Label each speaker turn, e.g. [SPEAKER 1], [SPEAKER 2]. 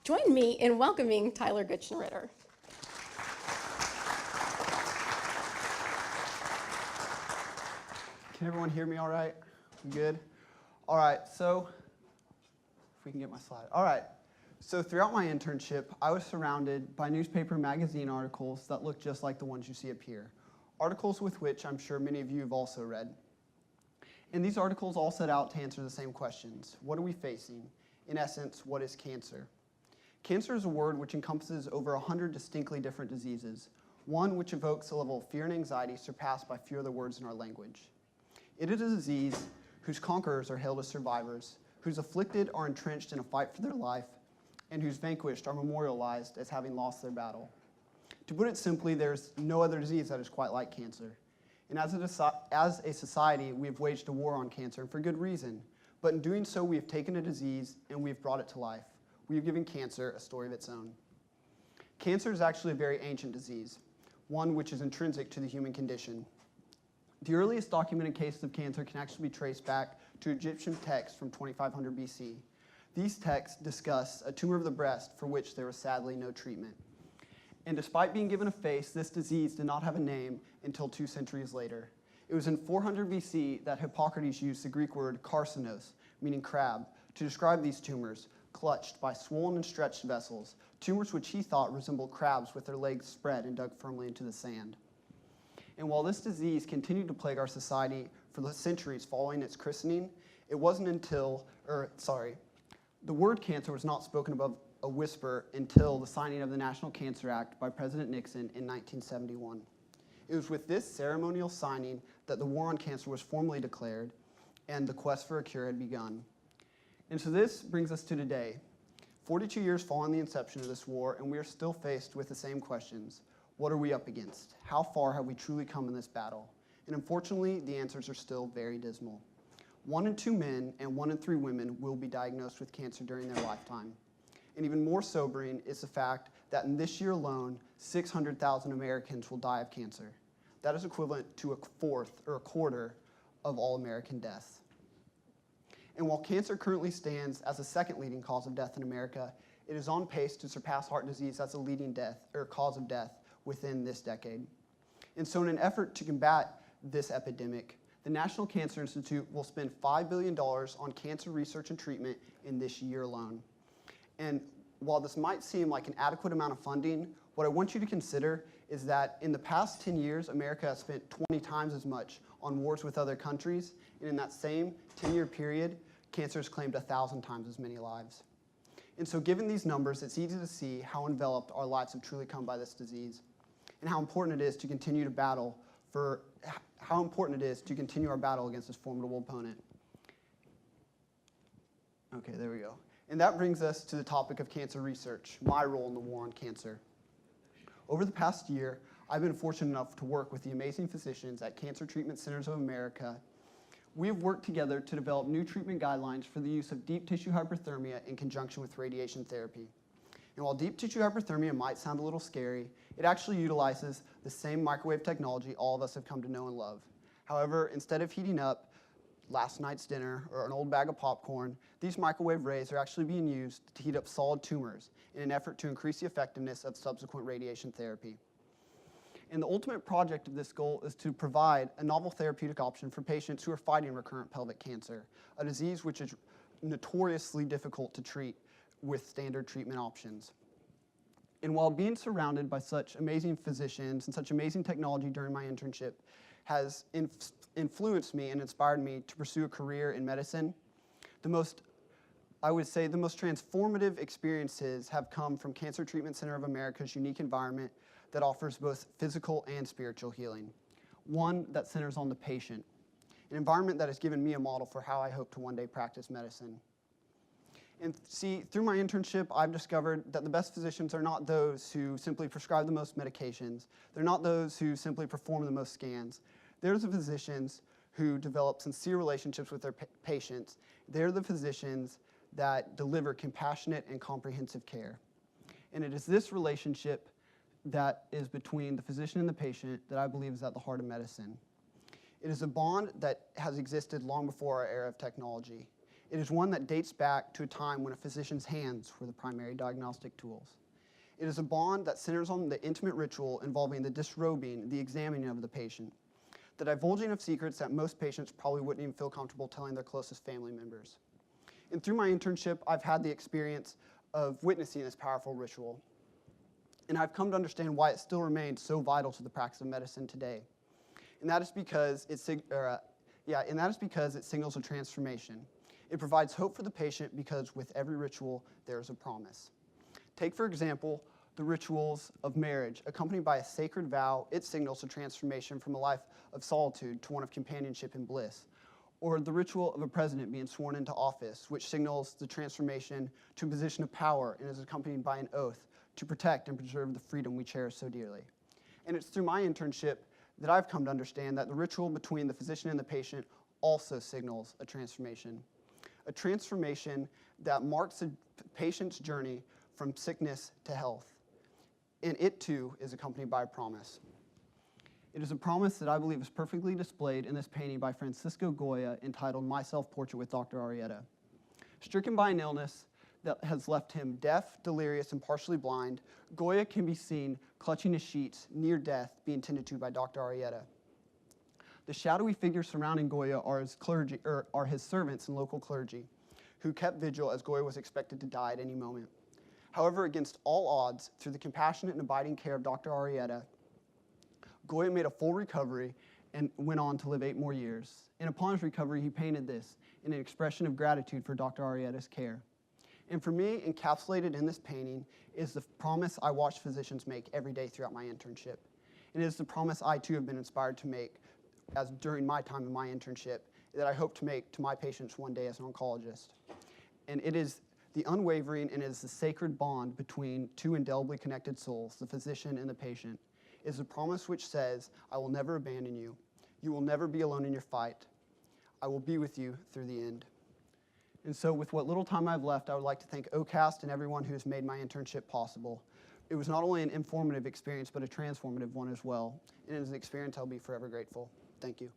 [SPEAKER 1] Join me in welcoming Tyler Gutschenritter.
[SPEAKER 2] Can everyone hear me all right? Good? All right, so if we can get my slide. All right, so throughout my internship, I was surrounded by newspaper and magazine articles that look just like the ones you see up here. Articles with which I'm sure many of you have also read. And these articles all set out to answer the same questions. What are we facing? In essence, what is cancer? Cancer is a word which encompasses over 100 distinctly different diseases, one which evokes a level of fear and anxiety surpassed by few other words in our language. It is a disease whose conquerors are hailed as survivors, whose afflicted are entrenched in a fight for their life, and whose vanquished are memorialized as having lost their battle. To put it simply, there's no other disease that is quite like cancer. And as a society, we have waged a war on cancer, and for good reason. But in doing so, we have taken a disease and we have brought it to life. We have given cancer a story of its own. Cancer is actually a very ancient disease, one which is intrinsic to the human condition. The earliest documented cases of cancer can actually be traced back to Egyptian texts from 2500 BC. These texts discuss a tumor of the breast for which there was sadly no treatment. And despite being given a face, this disease did not have a name until 2 centuries later. It was in 400 BC that Hippocrates used the Greek word carcinos, meaning crab, to describe these tumors, clutched by swollen and stretched vessels, tumors which he thought resembled crabs with their legs spread and dug firmly into the sand. And while this disease continued to plague our society for the centuries following its christening, it wasn't until, the word cancer was not spoken above a whisper until the signing of the National Cancer Act by President Nixon in 1971. It was with this ceremonial signing that the war on cancer was formally declared and the quest for a cure had begun. And so this brings us to today, 42 years following the inception of this war, and we are still faced with the same questions. What are we up against? How far have we truly come in this battle? And unfortunately, the answers are still very dismal. 1 in 2 men and 1 in 3 women will be diagnosed with cancer during their lifetime. And even more sobering is the fact that in this year alone, 600,000 Americans will die of cancer. That is equivalent to a fourth or a quarter of all American deaths. And while cancer currently stands as the second leading cause of death in America, it is on pace to surpass heart disease as a leading cause of death within this decade. And so in an effort to combat this epidemic, the National Cancer Institute will spend $5 billion on cancer research and treatment in this year alone. And while this might seem like an adequate amount of funding, what I want you to consider is that in the past 10 years, America has spent 20 times as much on wars with other countries, and in that same 10-year period, cancer has claimed 1,000 times as many lives. And so given these numbers, it's easy to see how enveloped our lives have truly come by this disease, and how important it is to continue our battle against this formidable opponent. Okay, there we go. And that brings us to the topic of cancer research, my role in the war on cancer. Over the past year, I've been fortunate enough to work with the amazing physicians at Cancer Treatment Centers of America. We have worked together to develop new treatment guidelines for the use of deep tissue hyperthermia in conjunction with radiation therapy. And while deep tissue hyperthermia might sound a little scary, it actually utilizes the same microwave technology all of us have come to know and love. However, instead of heating up last night's dinner or an old bag of popcorn, these microwave rays are actually being used to heat up solid tumors in an effort to increase the effectiveness of subsequent radiation therapy. And the ultimate project of this goal is to provide a novel therapeutic option for patients who are fighting recurrent pelvic cancer, a disease which is notoriously difficult to treat with standard treatment options. And while being surrounded by such amazing physicians and such amazing technology during my internship has influenced me and inspired me to pursue a career in medicine, I would say the most transformative experiences have come from Cancer Treatment Center of America's unique environment that offers both physical and spiritual healing. One that centers on the patient, an environment that has given me a model for how I hope to one day practice medicine. And see, through my internship, I've discovered that the best physicians are not those who simply prescribe the most medications. They're not those who simply perform the most scans. They're the physicians who develop sincere relationships with their patients. They're the physicians that deliver compassionate and comprehensive care. And it is this relationship that is between the physician and the patient that I believe is at the heart of medicine. It is a bond that has existed long before our era of technology. It is one that dates back to a time when a physician's hands were the primary diagnostic tools. It is a bond that centers on the intimate ritual involving the disrobing, the examining of the patient, the divulging of secrets that most patients probably wouldn't even feel comfortable telling their closest family members. And through my internship, I've had the experience of witnessing this powerful ritual. And I've come to understand why it still remains so vital to the practice of medicine today. And that is because it signals a transformation. It provides hope for the patient because with every ritual, there is a promise. Take, for example, the rituals of marriage. Accompanied by a sacred vow, it signals a transformation from a life of solitude to one of companionship and bliss. Or the ritual of a president being sworn into office, which signals the transformation to a position of power and is accompanied by an oath to protect and preserve the freedom we cherish so dearly. And it's through my internship that I've come to understand that the ritual between the physician and the patient also signals a transformation that marks a patient's journey from sickness to health. And it too is accompanied by a promise. It is a promise that I believe is perfectly displayed in this painting by Francisco Goya entitled My Self-Portrait with Dr. Arrieta. Stricken by an illness that has left him deaf, delirious, and partially blind, Goya can be seen clutching his sheets near death, being tended to by Dr. Arrieta. The shadowy figures surrounding Goya are his servants and local clergy, who kept vigil as Goya was expected to die at any moment. However, against all odds, through the compassionate and abiding care of Dr. Arrieta, Goya made a full recovery and went on to live 8 more years. And upon his recovery, he painted this in an expression of gratitude for Dr. Arrieta's care. And for me, encapsulated in this painting is the promise I watch physicians make every day throughout my internship. And it is the promise I too have been inspired to make as during my time in my internship that I hope to make to my patients one day as an oncologist. And it is the unwavering and it is the sacred bond between two indelibly connected souls, the physician and the patient. It is a promise which says, I will never abandon you. You will never be alone in your fight. I will be with you through the end. And so with what little time I've left, I would like to thank OCAST and everyone who has made my internship possible. It was not only an informative experience, but a transformative one as well. And it is an experience I'll be forever grateful. Thank you.